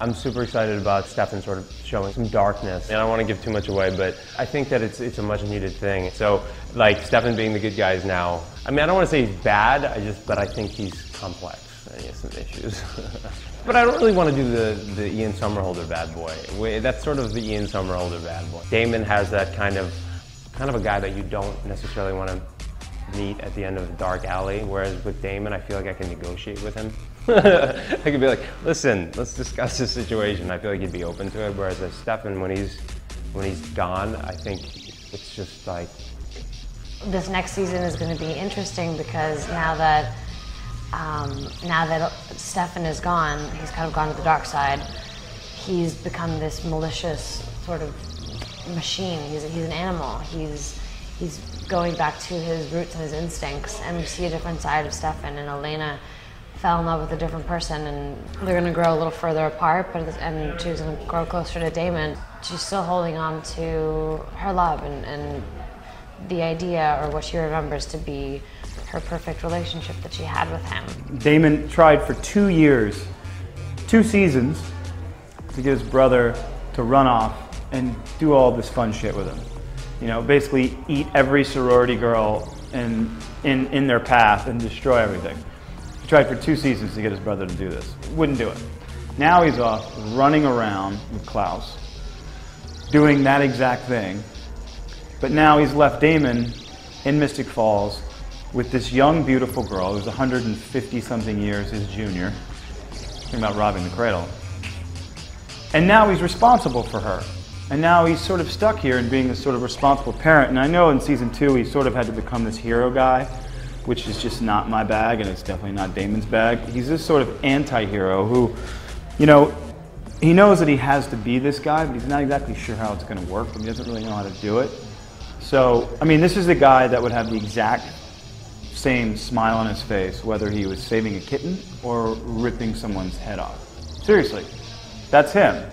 I'm super excited about Stefan sort of showing some darkness. And I don't want to give too much away, but I think that it's a much needed thing. So, like, Stefan being the good guy is now, I mean, I don't want to say he's bad, but I think he's complex. He has some issues. But I don't really want to do the Ian Somerhalder bad boy. That's sort of the Ian Somerhalder bad boy. Damon has that kind of a guy that you don't necessarily want to meet at the end of a dark alley, whereas with Damon, I feel like I can negotiate with him. I could be like, listen, let's discuss this situation. I feel like he'd be open to it, whereas with Stefan, when he's gone, I think it's just like... This next season is going to be interesting because now that Stefan is gone, he's kind of gone to the dark side. He's become this malicious sort of machine. He's an animal. He's going back to his roots and his instincts, and we see a different side of Stefan. And Elena fell in love with a different person, and they're going to grow a little further apart. And she's going to grow closer to Damon. She's still holding on to her love and the idea, or what she remembers to be her perfect relationship that she had with him. Damon tried for 2 years, 2 seasons, to get his brother to run off and do all this fun shit with him. You know, basically eat every sorority girl in their path and destroy everything. He tried for 2 seasons to get his brother to do this. Wouldn't do it. Now he's off running around with Klaus, doing that exact thing. But now he's left Damon in Mystic Falls with this young, beautiful girl who's 150-something years his junior. Talking about robbing the cradle. And now he's responsible for her. And now he's sort of stuck here in being this sort of responsible parent. And I know in season 2 he sort of had to become this hero guy, which is just not my bag, and it's definitely not Damon's bag. He's this sort of anti-hero who, you know, he knows that he has to be this guy, but he's not exactly sure how it's going to work, and he doesn't really know how to do it. So, I mean, this is the guy that would have the exact same smile on his face, whether he was saving a kitten or ripping someone's head off. Seriously, that's him.